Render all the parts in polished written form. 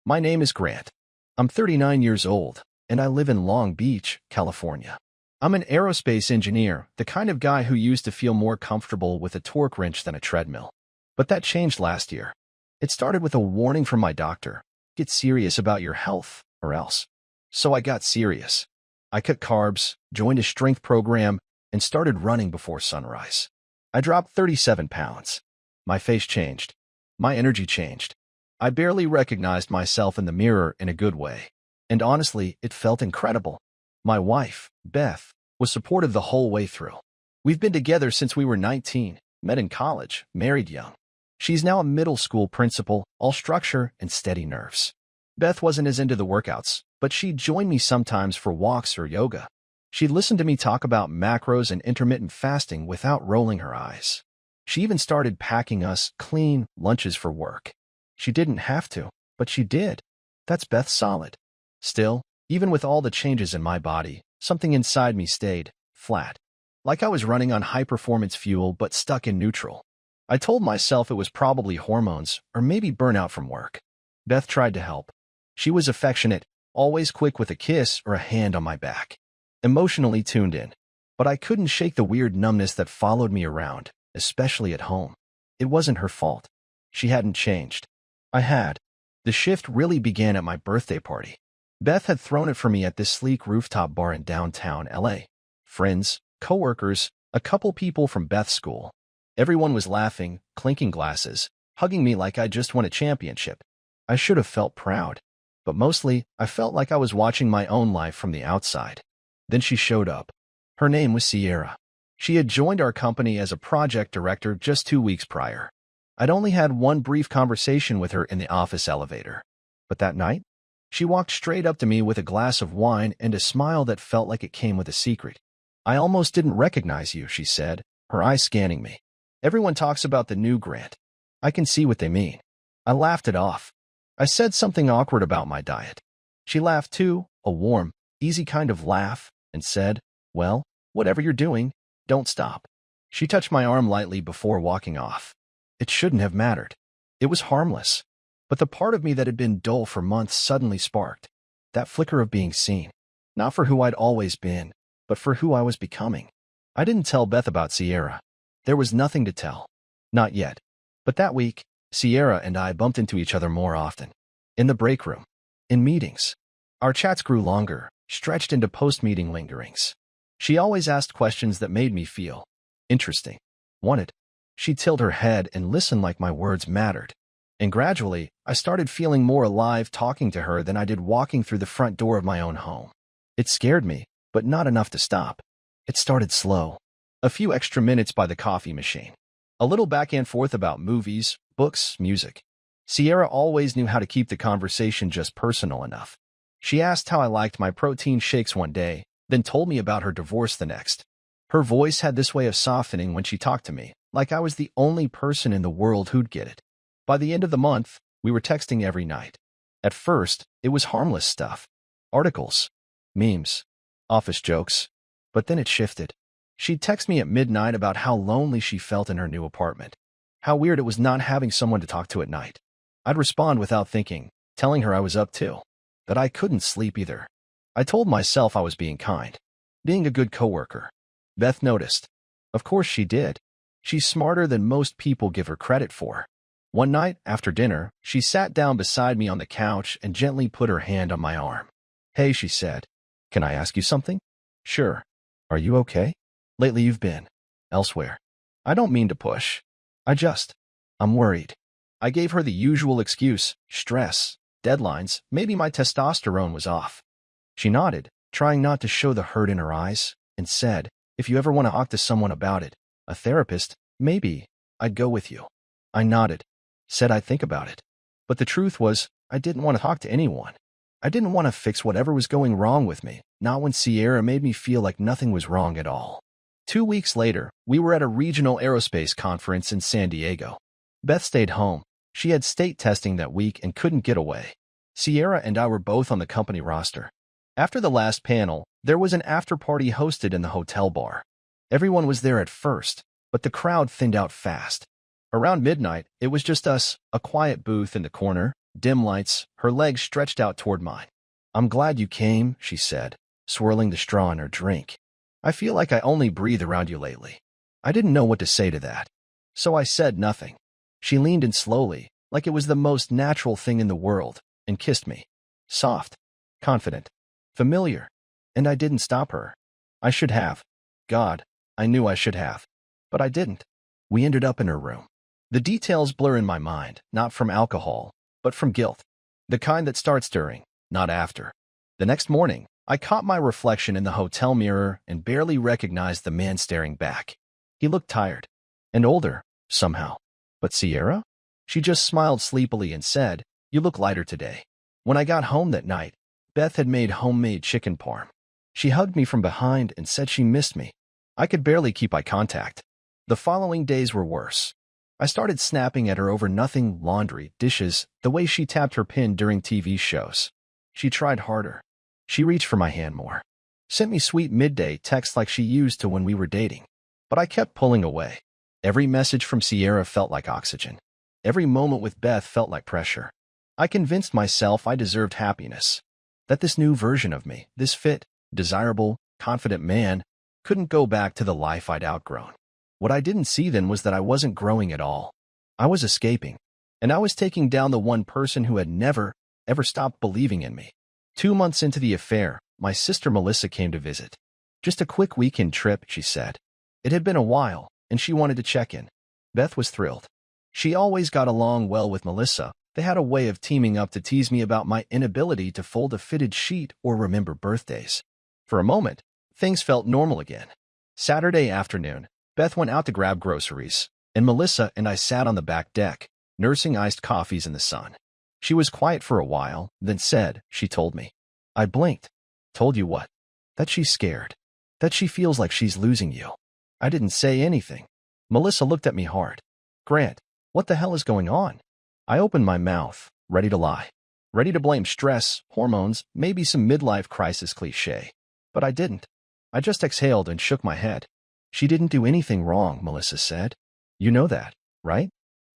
My name is Grant. I'm 39 years old, and I live in Long Beach, California. I'm an aerospace engineer, the kind of guy who used to feel more comfortable with a torque wrench than a treadmill. But that changed last year. It started with a warning from my doctor. Get serious about your health, or else. So I got serious. I cut carbs, joined a strength program, and started running before sunrise. I dropped 37 pounds. My face changed. My energy changed. I barely recognized myself in the mirror in a good way. And honestly, it felt incredible. My wife, Beth, was supportive the whole way through. We've been together since we were 19, met in college, married young. She's now a middle school principal, all structure and steady nerves. Beth wasn't as into the workouts, but she'd join me sometimes for walks or yoga. She'd listen to me talk about macros and intermittent fasting without rolling her eyes. She even started packing us clean lunches for work. She didn't have to, but she did. That's Beth solid. Still, even with all the changes in my body, something inside me stayed flat. Like I was running on high-performance fuel but stuck in neutral. I told myself it was probably hormones or maybe burnout from work. Beth tried to help. She was affectionate, always quick with a kiss or a hand on my back. Emotionally tuned in. But I couldn't shake the weird numbness that followed me around, especially at home. It wasn't her fault. She hadn't changed. I had. The shift really began at my birthday party. Beth had thrown it for me at this sleek rooftop bar in downtown LA. Friends, coworkers, a couple people from Beth's school. Everyone was laughing, clinking glasses, hugging me like I just won a championship. I should have felt proud. But mostly, I felt like I was watching my own life from the outside. Then she showed up. Her name was Sierra. She had joined our company as a project director just 2 weeks prior. I'd only had one brief conversation with her in the office elevator. But that night, she walked straight up to me with a glass of wine and a smile that felt like it came with a secret. I almost didn't recognize you, she said, her eyes scanning me. Everyone talks about the new Grant. I can see what they mean. I laughed it off. I said something awkward about my diet. She laughed too, a warm, easy kind of laugh, and said, well, whatever you're doing, don't stop. She touched my arm lightly before walking off. It shouldn't have mattered. It was harmless. But the part of me that had been dull for months suddenly sparked. That flicker of being seen. Not for who I'd always been, but for who I was becoming. I didn't tell Beth about Sierra. There was nothing to tell. Not yet. But that week, Sierra and I bumped into each other more often. In the break room. In meetings. Our chats grew longer, stretched into post-meeting lingerings. She always asked questions that made me feel interesting. Wanted. She'd tilt her head and listen like my words mattered. And gradually, I started feeling more alive talking to her than I did walking through the front door of my own home. It scared me, but not enough to stop. It started slow. A few extra minutes by the coffee machine. A little back and forth about movies, books, music. Sierra always knew how to keep the conversation just personal enough. She asked how I liked my protein shakes one day, then told me about her divorce the next. Her voice had this way of softening when she talked to me, like I was the only person in the world who'd get it. By the end of the month, we were texting every night. At first, it was harmless stuff. Articles, memes, office jokes. But then it shifted. She'd text me at midnight about how lonely she felt in her new apartment. How weird it was not having someone to talk to at night. I'd respond without thinking, telling her I was up too. That I couldn't sleep either. I told myself I was being kind. Being a good coworker. Beth noticed. Of course she did. She's smarter than most people give her credit for. One night, after dinner, she sat down beside me on the couch and gently put her hand on my arm. Hey, she said. Can I ask you something? Sure. Are you okay? Lately you've been elsewhere. I don't mean to push. I'm worried. I gave her the usual excuse, stress, deadlines, maybe my testosterone was off. She nodded, trying not to show the hurt in her eyes, and said, if you ever want to talk to someone about it, a therapist, maybe, I'd go with you. I nodded, said I'd think about it. But the truth was, I didn't want to talk to anyone. I didn't want to fix whatever was going wrong with me, not when Sierra made me feel like nothing was wrong at all. 2 weeks later, we were at a regional aerospace conference in San Diego. Beth stayed home. She had state testing that week and couldn't get away. Sierra and I were both on the company roster. After the last panel, there was an after-party hosted in the hotel bar. Everyone was there at first, but the crowd thinned out fast. Around midnight, it was just us, a quiet booth in the corner, Dim lights, her legs stretched out toward mine. "I'm glad you came," she said, swirling the straw in her drink. "I feel like I only breathe around you lately." I didn't know what to say to that, so I said nothing. She leaned in slowly, like it was the most natural thing in the world, and kissed me. Soft, confident, familiar. And I didn't stop her. I should have. God, I knew I should have. But I didn't. We ended up in her room. The details blur in my mind, not from alcohol, but from guilt. The kind that starts during, not after. The next morning, I caught my reflection in the hotel mirror and barely recognized the man staring back. He looked tired. And older, somehow. But Sierra? She just smiled sleepily and said, "You look lighter today." When I got home that night, Beth had made homemade chicken parm. She hugged me from behind and said she missed me. I could barely keep eye contact. The following days were worse. I started snapping at her over nothing: laundry, dishes, the way she tapped her pin during TV shows. She tried harder. She reached for my hand more. Sent me sweet midday texts like she used to when we were dating. But I kept pulling away. Every message from Sierra felt like oxygen. Every moment with Beth felt like pressure. I convinced myself I deserved happiness. That this new version of me, this fit, desirable, confident man, couldn't go back to the life I'd outgrown. What I didn't see then was that I wasn't growing at all. I was escaping. And I was taking down the one person who had never, ever stopped believing in me. 2 months into the affair, my sister Melissa came to visit. "Just a quick weekend trip," she said. It had been a while, and she wanted to check in. Beth was thrilled. She always got along well with Melissa. They had a way of teaming up to tease me about my inability to fold a fitted sheet or remember birthdays. For a moment, things felt normal again. Saturday afternoon, Beth went out to grab groceries, and Melissa and I sat on the back deck, nursing iced coffees in the sun. She was quiet for a while, then said, she told me. I blinked. "Told you what?" "That she's scared. That she feels like she's losing you." I didn't say anything. Melissa looked at me hard. "Grant, what the hell is going on?" I opened my mouth, ready to lie. Ready to blame stress, hormones, maybe some midlife crisis cliché. But I didn't. I just exhaled and shook my head. "She didn't do anything wrong," Melissa said. "You know that, right?"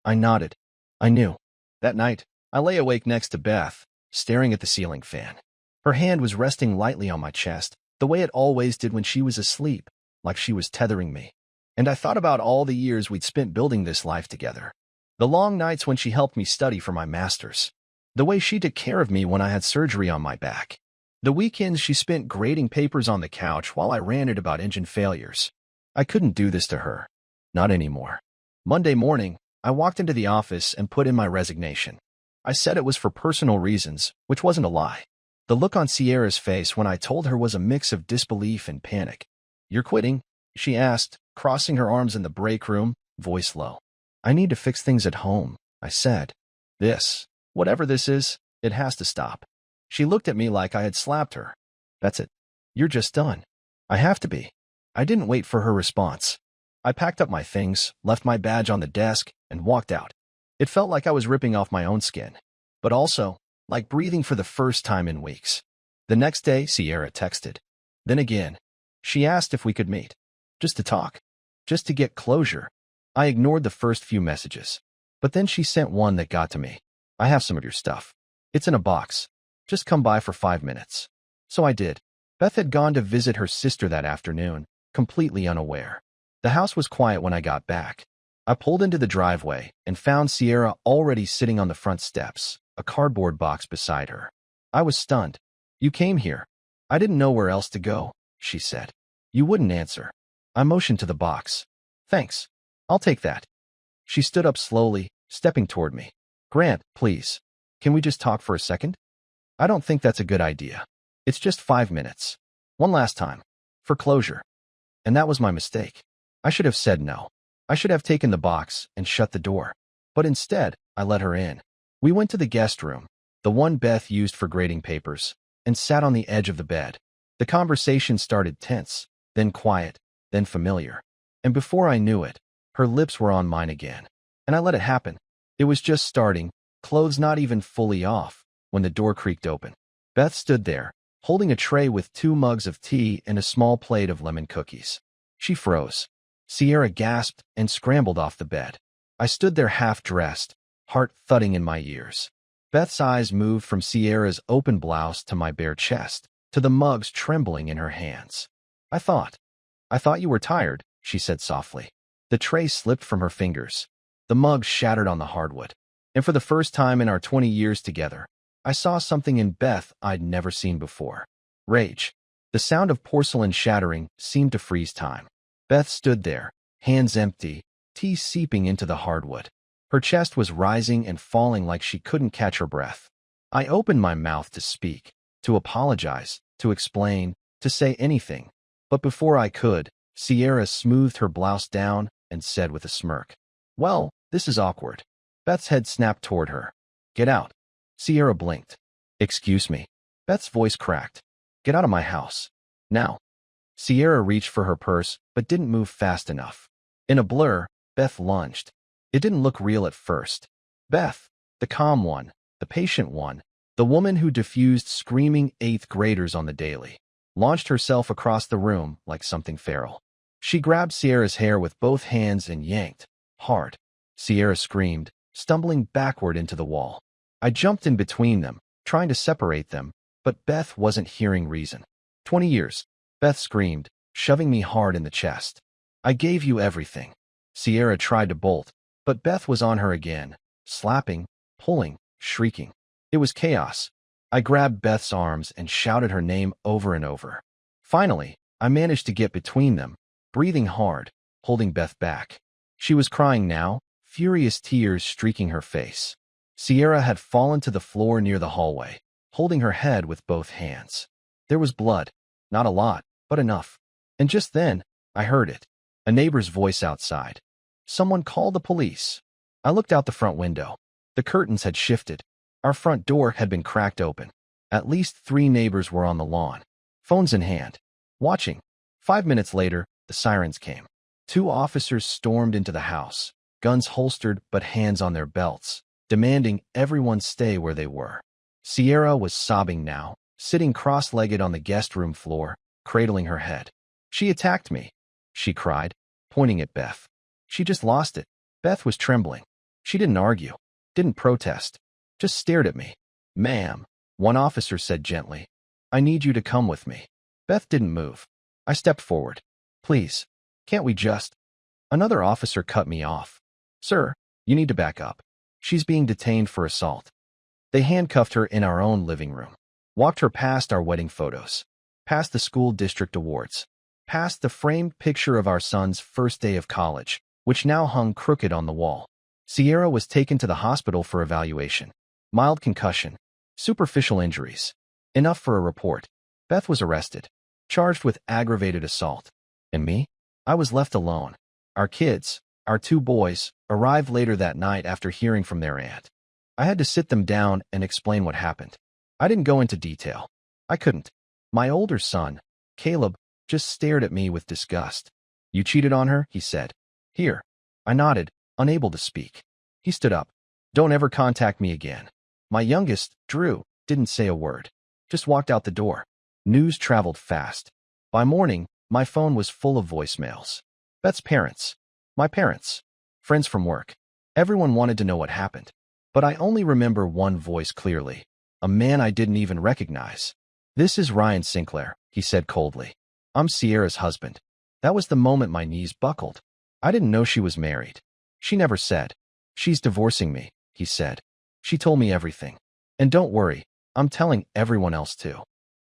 I nodded. I knew. That night, I lay awake next to Beth, staring at the ceiling fan. Her hand was resting lightly on my chest, the way it always did when she was asleep, like she was tethering me. And I thought about all the years we'd spent building this life together. The long nights when she helped me study for my master's. The way she took care of me when I had surgery on my back. The weekends she spent grading papers on the couch while I ranted about engine failures. I couldn't do this to her. Not anymore. Monday morning, I walked into the office and put in my resignation. I said it was for personal reasons, which wasn't a lie. The look on Sierra's face when I told her was a mix of disbelief and panic. "You're quitting?" she asked, crossing her arms in the break room, voice low. "I need to fix things at home," I said. Whatever this is, it has to stop." She looked at me like I had slapped her. "That's it. You're just done." "I have to be." I didn't wait for her response. I packed up my things, left my badge on the desk, and walked out. It felt like I was ripping off my own skin, but also like breathing for the first time in weeks. The next day, Sierra texted. Then again, she asked if we could meet. Just to talk. Just to get closure. I ignored the first few messages. But then she sent one that got to me. "I have some of your stuff. It's in a box. Just come by for 5 minutes." So I did. Beth had gone to visit her sister that afternoon, completely unaware. The house was quiet when I got back. I pulled into the driveway and found Sierra already sitting on the front steps, a cardboard box beside her. I was stunned. "You came here." "I didn't know where else to go," she said. "You wouldn't answer." I motioned to the box. "Thanks. I'll take that." She stood up slowly, stepping toward me. "Grant, please. Can we just talk for a second?" "I don't think that's a good idea. It's just 5 minutes. One last time. For closure." And that was my mistake. I should have said no. I should have taken the box and shut the door. But instead, I let her in. We went to the guest room, the one Beth used for grading papers, and sat on the edge of the bed. The conversation started tense, then quiet, then familiar. And before I knew it, her lips were on mine again. And I let it happen. It was just starting, clothes not even fully off, when the door creaked open. Beth stood there, holding a tray with 2 mugs of tea and a small plate of lemon cookies. She froze. Sierra gasped and scrambled off the bed. I stood there half-dressed, heart thudding in my ears. Beth's eyes moved from Sierra's open blouse to my bare chest, to the mugs trembling in her hands. I thought you were tired, she said softly. The tray slipped from her fingers. The mug shattered on the hardwood. And for the first time in our 20 years together, I saw something in Beth I'd never seen before. Rage. The sound of porcelain shattering seemed to freeze time. Beth stood there, hands empty, tea seeping into the hardwood. Her chest was rising and falling like she couldn't catch her breath. I opened my mouth to speak, to apologize, to explain, to say anything. But before I could, Sierra smoothed her blouse down and said with a smirk, "Well, this is awkward." Beth's head snapped toward her. "Get out." Sierra blinked. "Excuse me." Beth's voice cracked. "Get out of my house. Now." Sierra reached for her purse, but didn't move fast enough. In a blur, Beth lunged. It didn't look real at first. Beth, the calm one, the patient one, the woman who diffused screaming eighth graders on the daily, launched herself across the room like something feral. She grabbed Sierra's hair with both hands and yanked, hard. Sierra screamed, stumbling backward into the wall. I jumped in between them, trying to separate them, but Beth wasn't hearing reason. 20 years, Beth screamed, shoving me hard in the chest. "I gave you everything." Sierra tried to bolt, but Beth was on her again, slapping, pulling, shrieking. It was chaos. I grabbed Beth's arms and shouted her name over and over. Finally, I managed to get between them, breathing hard, holding Beth back. She was crying now, furious tears streaking her face. Sierra had fallen to the floor near the hallway, holding her head with both hands. There was blood, not a lot, but enough. And just then, I heard it, a neighbor's voice outside. "Someone call the police." I looked out the front window. The curtains had shifted. Our front door had been cracked open. At least 3 neighbors were on the lawn, phones in hand, watching. 5 minutes later, the sirens came. 2 officers stormed into the house, guns holstered but hands on their belts, demanding everyone stay where they were. Sierra was sobbing now, sitting cross-legged on the guest room floor, cradling her head. "She attacked me," she cried, pointing at Beth. "She just lost it." Beth was trembling. She didn't argue, didn't protest, just stared at me. "Ma'am," one officer said gently, "I need you to come with me." Beth didn't move. I stepped forward. "Please, can't we just—" Another officer cut me off. "Sir, you need to back up. She's being detained for assault." They handcuffed her in our own living room, walked her past our wedding photos, past the school district awards, past the framed picture of our son's first day of college, which now hung crooked on the wall. Sierra was taken to the hospital for evaluation. Mild concussion, superficial injuries. Enough for a report. Beth was arrested, charged with aggravated assault. And me? I was left alone. Our kids, our 2 boys, arrived later that night after hearing from their aunt. I had to sit them down and explain what happened. I didn't go into detail. I couldn't. My older son, Caleb, just stared at me with disgust. "You cheated on her?" he said. "Here." I nodded, unable to speak. He stood up. "Don't ever contact me again." My youngest, Drew, didn't say a word, just walked out the door. News traveled fast. By morning, my phone was full of voicemails. Beth's parents, my parents, friends from work. Everyone wanted to know what happened. But I only remember one voice clearly, a man I didn't even recognize. "This is Ryan Sinclair," he said coldly. "I'm Sierra's husband." That was the moment my knees buckled. I didn't know she was married. She never said. "She's divorcing me," he said. "She told me everything. And don't worry, I'm telling everyone else too."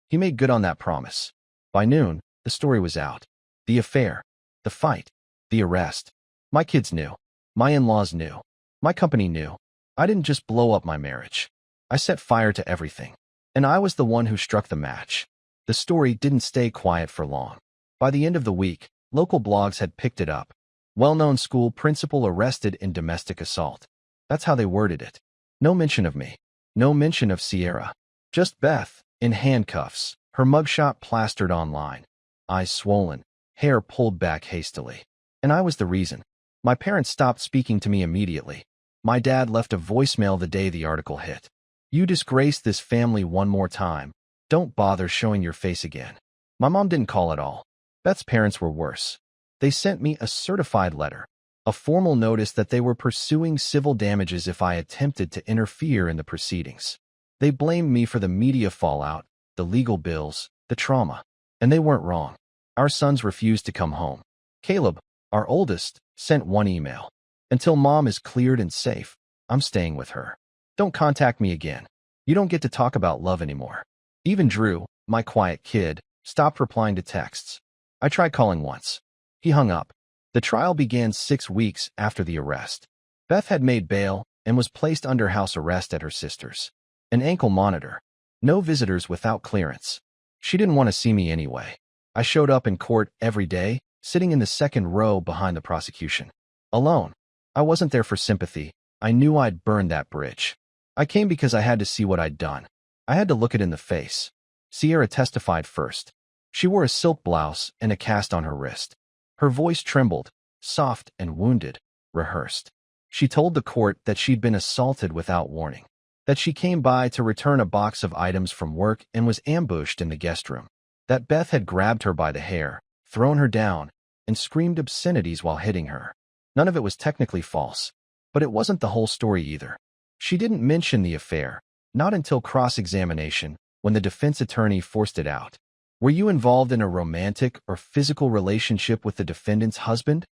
He made good on that promise. By noon, the story was out. The affair, the fight, the arrest. My kids knew. My in-laws knew. My company knew. I didn't just blow up my marriage. I set fire to everything. And I was the one who struck the match. The story didn't stay quiet for long. By the end of the week, local blogs had picked it up. "Well-known school principal arrested in domestic assault." That's how they worded it. No mention of me. No mention of Sierra. Just Beth, in handcuffs, her mugshot plastered online. Eyes swollen, hair pulled back hastily. And I was the reason. My parents stopped speaking to me immediately. My dad left a voicemail the day the article hit. "You disgraced this family one more time. Don't bother showing your face again." My mom didn't call at all. Beth's parents were worse. They sent me a certified letter, a formal notice that they were pursuing civil damages if I attempted to interfere in the proceedings. They blamed me for the media fallout, the legal bills, the trauma. And they weren't wrong. Our sons refused to come home. Caleb, our oldest, sent one email. Until mom is cleared and safe, I'm staying with her. Don't contact me again. You don't get to talk about love anymore. Even Drew, my quiet kid, stopped replying to texts. I tried calling once. He hung up. The trial began 6 weeks after the arrest. Beth had made bail and was placed under house arrest at her sister's. An ankle monitor. No visitors without clearance. She didn't want to see me anyway. I showed up in court every day, sitting in the second row behind the prosecution. Alone. I wasn't there for sympathy. I knew I'd burned that bridge. I came because I had to see what I'd done. I had to look it in the face. Sierra testified first. She wore a silk blouse and a cast on her wrist. Her voice trembled, soft and wounded, rehearsed. She told the court that she'd been assaulted without warning, that she came by to return a box of items from work and was ambushed in the guest room, that Beth had grabbed her by the hair, thrown her down, and screamed obscenities while hitting her. None of it was technically false, but it wasn't the whole story either. She didn't mention the affair, not until cross-examination, when the defense attorney forced it out. Were you involved in a romantic or physical relationship with the defendant's husband?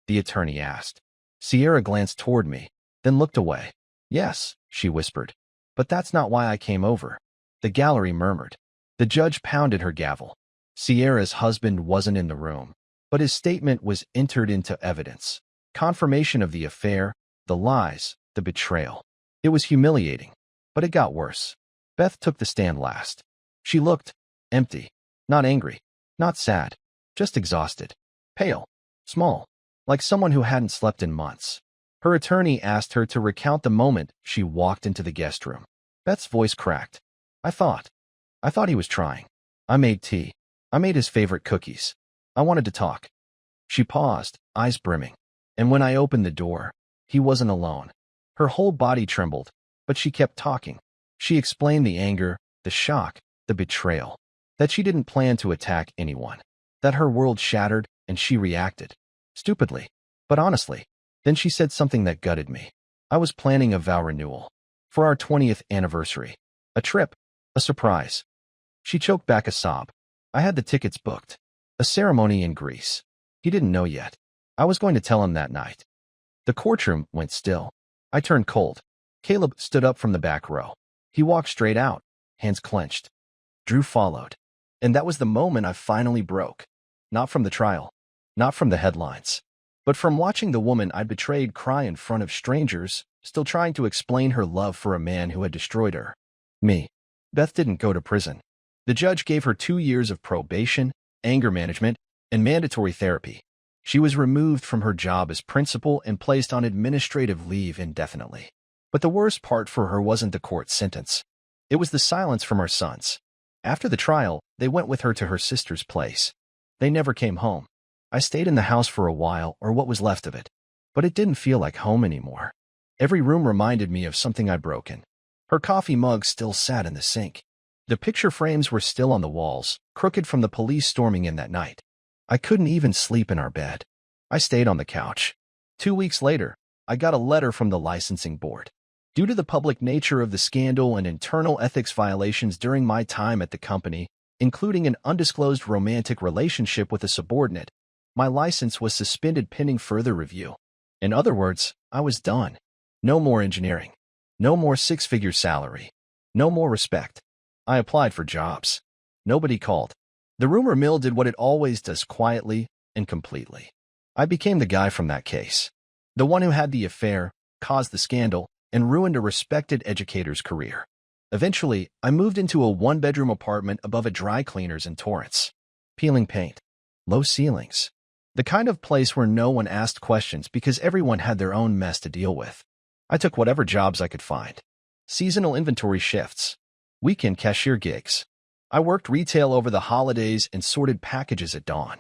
The attorney asked. Sierra glanced toward me, then looked away. Yes, she whispered. But that's not why I came over. The gallery murmured. The judge pounded her gavel. Sierra's husband wasn't in the room, but his statement was entered into evidence. Confirmation of the affair, the lies, the betrayal. It was humiliating, but it got worse. Beth took the stand last. She looked empty, not angry, not sad, just exhausted, pale, small, like someone who hadn't slept in months. Her attorney asked her to recount the moment she walked into the guest room. Beth's voice cracked. I thought he was trying. I made tea. I made his favorite cookies. I wanted to talk. She paused, eyes brimming. And when I opened the door, he wasn't alone. Her whole body trembled, but she kept talking. She explained the anger, the shock, the betrayal, that she didn't plan to attack anyone, that her world shattered and she reacted. Stupidly, but honestly. Then she said something that gutted me. I was planning a vow renewal. For our 20th anniversary. A trip. A surprise. She choked back a sob. I had the tickets booked. A ceremony in Greece. He didn't know yet. I was going to tell him that night. The courtroom went still. I turned cold. Caleb stood up from the back row. He walked straight out, hands clenched. Drew followed. And that was the moment I finally broke. Not from the trial. Not from the headlines. But from watching the woman I'd betrayed cry in front of strangers, still trying to explain her love for a man who had destroyed her. Me. Beth didn't go to prison. The judge gave her 2 years of probation, anger management, and mandatory therapy. She was removed from her job as principal and placed on administrative leave indefinitely. But the worst part for her wasn't the court sentence. It was the silence from our sons. After the trial, they went with her to her sister's place. They never came home. I stayed in the house for a while, or what was left of it. But it didn't feel like home anymore. Every room reminded me of something I'd broken. Her coffee mug still sat in the sink. The picture frames were still on the walls, crooked from the police storming in that night. I couldn't even sleep in our bed. I stayed on the couch. 2 weeks later, I got a letter from the licensing board. Due to the public nature of the scandal and internal ethics violations during my time at the company, including an undisclosed romantic relationship with a subordinate, my license was suspended pending further review. In other words, I was done. No more engineering. No more 6-figure salary. No more respect. I applied for jobs. Nobody called. The rumor mill did what it always does, quietly and completely. I became the guy from that case. The one who had the affair, caused the scandal, and ruined a respected educator's career. Eventually, I moved into a 1-bedroom apartment above a dry cleaner's in Torrance. Peeling paint. Low ceilings. The kind of place where no one asked questions because everyone had their own mess to deal with. I took whatever jobs I could find. Seasonal inventory shifts. Weekend cashier gigs. I worked retail over the holidays and sorted packages at dawn.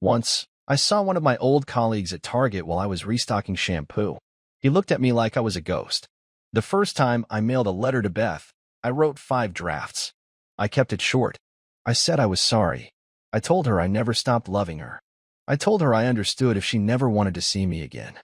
Once, I saw one of my old colleagues at Target while I was restocking shampoo. He looked at me like I was a ghost. The first time I mailed a letter to Beth, I wrote 5 drafts. I kept it short. I said I was sorry. I told her I never stopped loving her. I told her I understood if she never wanted to see me again.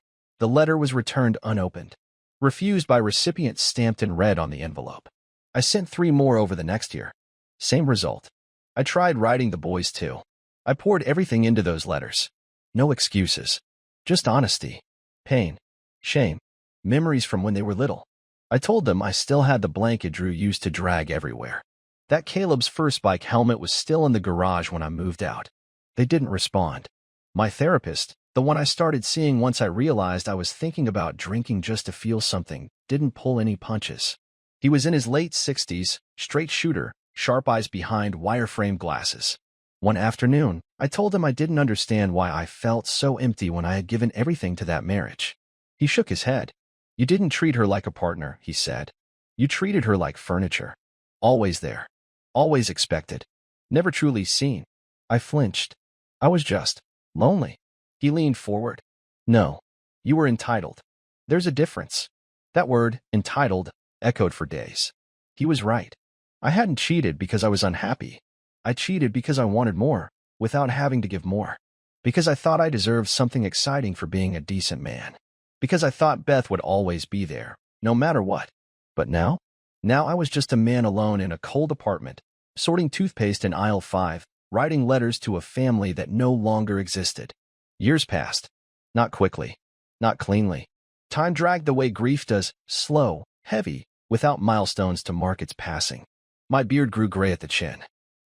The letter was returned unopened. Refused by recipient stamped in red on the envelope. I sent 3 more over the next year. Same result. I tried writing the boys too. I poured everything into those letters. No excuses. Just honesty. Pain. Shame. Memories from when they were little. I told them I still had the blanket Drew used to drag everywhere. That Caleb's first bike helmet was still in the garage when I moved out. They didn't respond. My therapist, the one I started seeing once I realized I was thinking about drinking just to feel something, didn't pull any punches. He was in his late 60s, straight shooter, sharp eyes behind wireframe glasses. One afternoon, I told him I didn't understand why I felt so empty when I had given everything to that marriage. He shook his head. You didn't treat her like a partner, he said. You treated her like furniture. Always there. Always expected. Never truly seen. I flinched. I was just lonely. He leaned forward. No, you were entitled. There's a difference. That word, entitled, echoed for days. He was right. I hadn't cheated because I was unhappy. I cheated because I wanted more, without having to give more. Because I thought I deserved something exciting for being a decent man. Because I thought Beth would always be there, no matter what. But now? Now I was just a man alone in a cold apartment, sorting toothpaste in aisle 5, writing letters to a family that no longer existed. Years passed. Not quickly. Not cleanly. Time dragged the way grief does, slow, heavy, without milestones to mark its passing. My beard grew gray at the chin.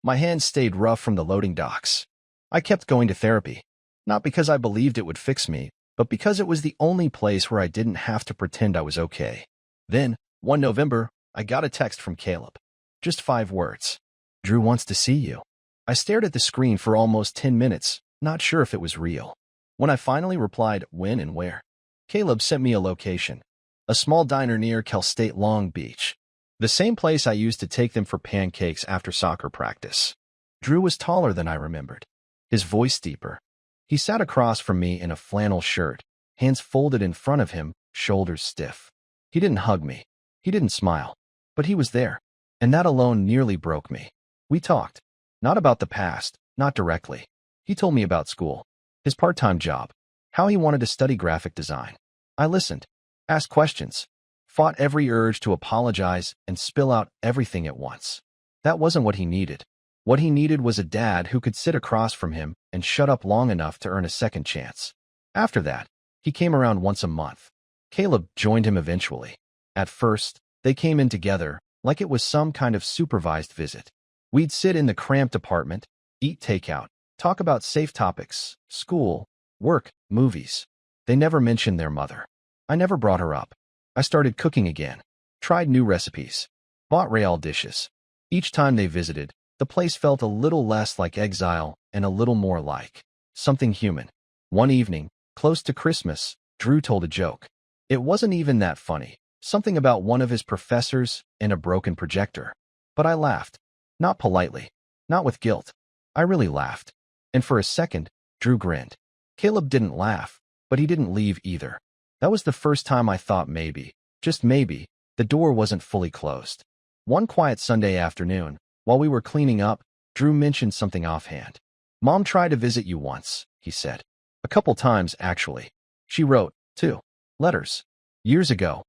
My hands stayed rough from the loading docks. I kept going to therapy, not because I believed it would fix me, but because it was the only place where I didn't have to pretend I was okay. Then, one November, I got a text from Caleb. Just 5 words. Drew wants to see you. I stared at the screen for almost 10 minutes, not sure if it was real. When I finally replied when and where, Caleb sent me a location. A small diner near Cal State Long Beach. The same place I used to take them for pancakes after soccer practice. Drew was taller than I remembered. His voice deeper. He sat across from me in a flannel shirt, hands folded in front of him, shoulders stiff. He didn't hug me. He didn't smile. But he was there. And that alone nearly broke me. We talked. Not about the past, not directly. He told me about school. His part-time job. How he wanted to study graphic design. I listened. Asked questions. Fought every urge to apologize and spill out everything at once. That wasn't what he needed. What he needed was a dad who could sit across from him and shut up long enough to earn a second chance. After that, he came around once a month. Caleb joined him eventually. At first, they came in together, like it was some kind of supervised visit. We'd sit in the cramped apartment, eat takeout, talk about safe topics, school, work, movies. They never mentioned their mother. I never brought her up. I started cooking again, tried new recipes, bought real dishes. Each time they visited, the place felt a little less like exile and a little more like something human. One evening, close to Christmas, Drew told a joke. It wasn't even that funny, something about one of his professors and a broken projector. But I laughed. Not politely, not with guilt. I really laughed. And for a second, Drew grinned. Caleb didn't laugh, but he didn't leave either. That was the first time I thought maybe, just maybe, the door wasn't fully closed. One quiet Sunday afternoon, while we were cleaning up, Drew mentioned something offhand. Mom tried to visit you once, he said. A couple times, actually. She wrote, too. Letters. Years ago.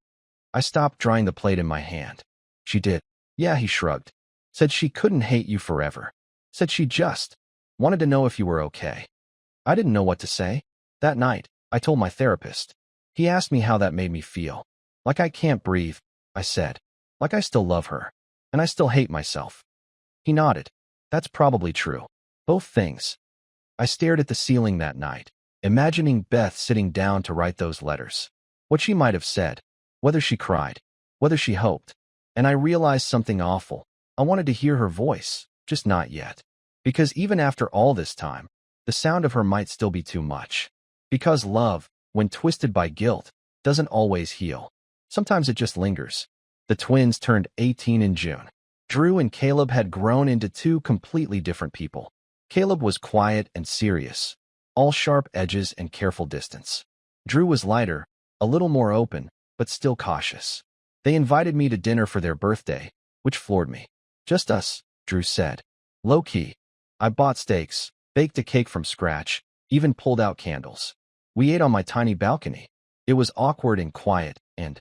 I stopped drying the plate in my hand. She did. Yeah, he shrugged. Said she couldn't hate you forever. Said she just wanted to know if you were okay. I didn't know what to say. That night, I told my therapist. He asked me how that made me feel. Like I can't breathe, I said. Like I still love her. And I still hate myself. He nodded. That's probably true. Both things. I stared at the ceiling that night, imagining Beth sitting down to write those letters. What she might have said. Whether she cried. Whether she hoped. And I realized something awful. I wanted to hear her voice, just not yet. Because even after all this time, the sound of her might still be too much. Because love, when twisted by guilt, doesn't always heal. Sometimes it just lingers. The twins turned 18 in June. Drew and Caleb had grown into 2 completely different people. Caleb was quiet and serious, all sharp edges and careful distance. Drew was lighter, a little more open, but still cautious. They invited me to dinner for their birthday, which floored me. Just us, Drew said. Low-key. I bought steaks, baked a cake from scratch, even pulled out candles. We ate on my tiny balcony. It was awkward and quiet, and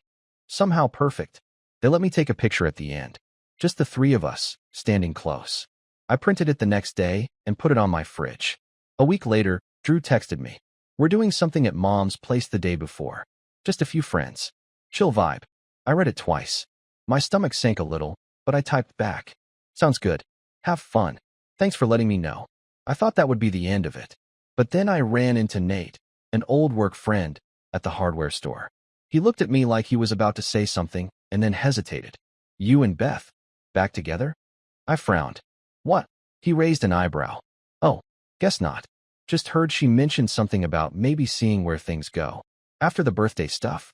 somehow perfect. They let me take a picture at the end. Just the three of us, standing close. I printed it the next day and put it on my fridge. A week later, Drew texted me. We're doing something at Mom's place the day before. Just a few friends. Chill vibe. I read it twice. My stomach sank a little, but I typed back. Sounds good. Have fun. Thanks for letting me know. I thought that would be the end of it. But then I ran into Nate, an old work friend, at the hardware store. He looked at me like he was about to say something and then hesitated. You and Beth, back together? I frowned. What? He raised an eyebrow. Oh, guess not. Just heard she mentioned something about maybe seeing where things go. After the birthday stuff.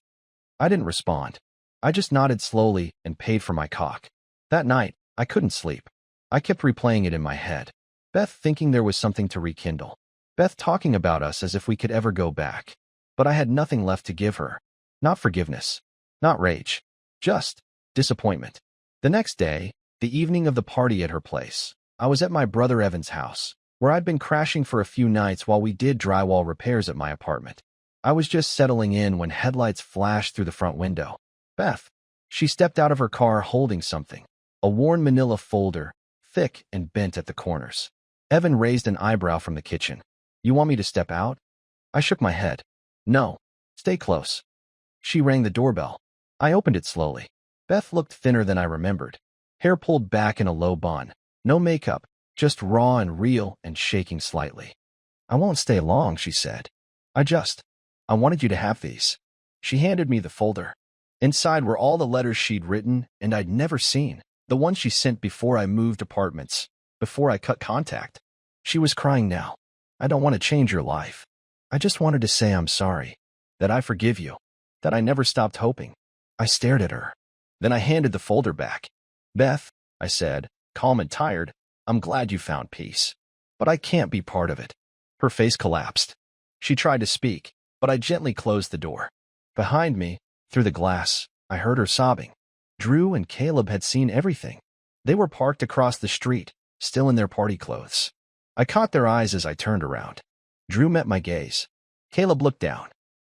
I didn't respond. I just nodded slowly and paid for my cock. That night, I couldn't sleep. I kept replaying it in my head. Beth thinking there was something to rekindle. Beth talking about us as if we could ever go back. But I had nothing left to give her. Not forgiveness. Not rage. Just disappointment. The next day, the evening of the party at her place, I was at my brother Evan's house, where I'd been crashing for a few nights while we did drywall repairs at my apartment. I was just settling in when headlights flashed through the front window. Beth. She stepped out of her car holding something. A worn manila folder, thick and bent at the corners. Evan raised an eyebrow from the kitchen. You want me to step out? I shook my head. No. Stay close. She rang the doorbell. I opened it slowly. Beth looked thinner than I remembered. Hair pulled back in a low bun. No makeup, just raw and real and shaking slightly. I won't stay long, she said. I wanted you to have these. She handed me the folder. Inside were all the letters she'd written and I'd never seen. The ones she sent before I moved apartments, before I cut contact. She was crying now. I don't want to change your life. I just wanted to say I'm sorry. That I forgive you. That I never stopped hoping. I stared at her. Then I handed the folder back. Beth, I said, calm and tired, I'm glad you found peace. But I can't be part of it. Her face collapsed. She tried to speak, but I gently closed the door. Behind me, through the glass, I heard her sobbing. Drew and Caleb had seen everything. They were parked across the street, still in their party clothes. I caught their eyes as I turned around. Drew met my gaze. Caleb looked down.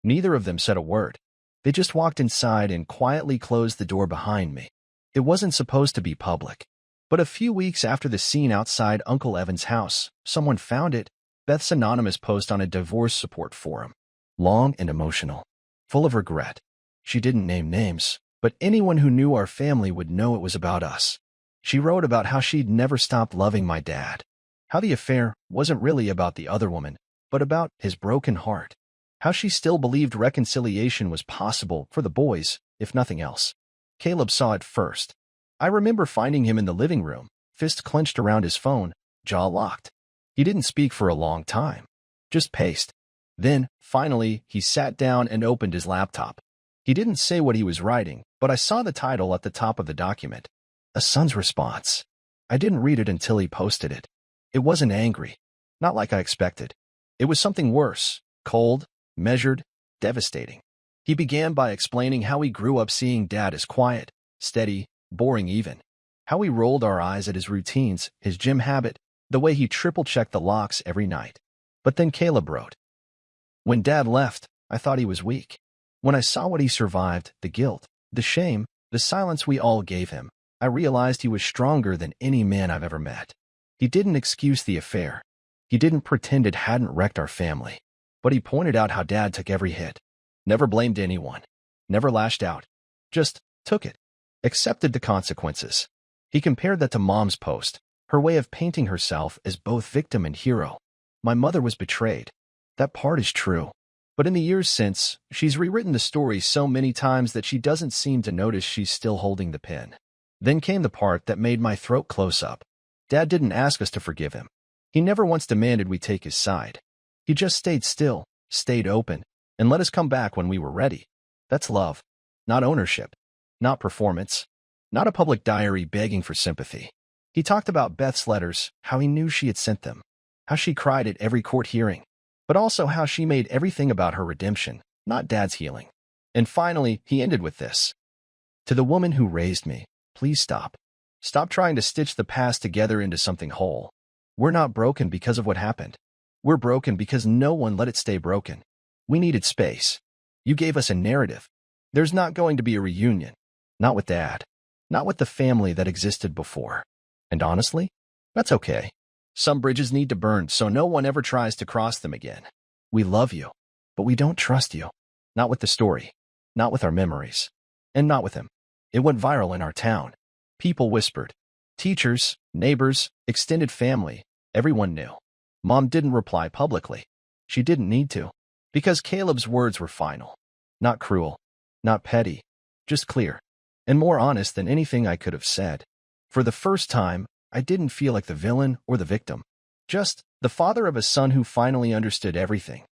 Neither of them said a word. They just walked inside and quietly closed the door behind me. It wasn't supposed to be public. But a few weeks after the scene outside Uncle Evan's house, someone found it, Beth's anonymous post on a divorce support forum. Long and emotional. Full of regret. She didn't name names, but anyone who knew our family would know it was about us. She wrote about how she'd never stopped loving my dad. How the affair wasn't really about the other woman, but about his broken heart. How she still believed reconciliation was possible for the boys, if nothing else. Caleb saw it first. I remember finding him in the living room, fist clenched around his phone, jaw locked. He didn't speak for a long time. Just paced. Then, finally, he sat down and opened his laptop. He didn't say what he was writing, but I saw the title at the top of the document. A son's response. I didn't read it until he posted it. It wasn't angry. Not like I expected. It was something worse. Cold, measured, devastating. He began by explaining how he grew up seeing Dad as quiet, steady, boring even. How he rolled our eyes at his routines, his gym habit, the way he triple-checked the locks every night. But then Caleb wrote. When Dad left, I thought he was weak. When I saw what he survived, the guilt, the shame, the silence we all gave him, I realized he was stronger than any man I've ever met. He didn't excuse the affair. He didn't pretend it hadn't wrecked our family. But he pointed out how Dad took every hit. Never blamed anyone. Never lashed out. Just took it. Accepted the consequences. He compared that to Mom's post, her way of painting herself as both victim and hero. My mother was betrayed. That part is true. But in the years since, she's rewritten the story so many times that she doesn't seem to notice she's still holding the pen. Then came the part that made my throat close up. Dad didn't ask us to forgive him. He never once demanded we take his side. He just stayed still, stayed open, and let us come back when we were ready. That's love. Not ownership. Not performance. Not a public diary begging for sympathy. He talked about Beth's letters, how he knew she had sent them, how she cried at every court hearing, but also how she made everything about her redemption, not Dad's healing. And finally, he ended with this. To the woman who raised me, please stop. Stop trying to stitch the past together into something whole. We're not broken because of what happened. We're broken because no one let it stay broken. We needed space. You gave us a narrative. There's not going to be a reunion. Not with Dad. Not with the family that existed before. And honestly, that's okay. Some bridges need to burn so no one ever tries to cross them again. We love you, but we don't trust you. Not with the story. Not with our memories. And not with him. It went viral in our town. People whispered. Teachers, neighbors, extended family, everyone knew. Mom didn't reply publicly. She didn't need to. Because Caleb's words were final. Not cruel. Not petty. Just clear. And more honest than anything I could have said. For the first time, I didn't feel like the villain or the victim. Just the father of a son who finally understood everything.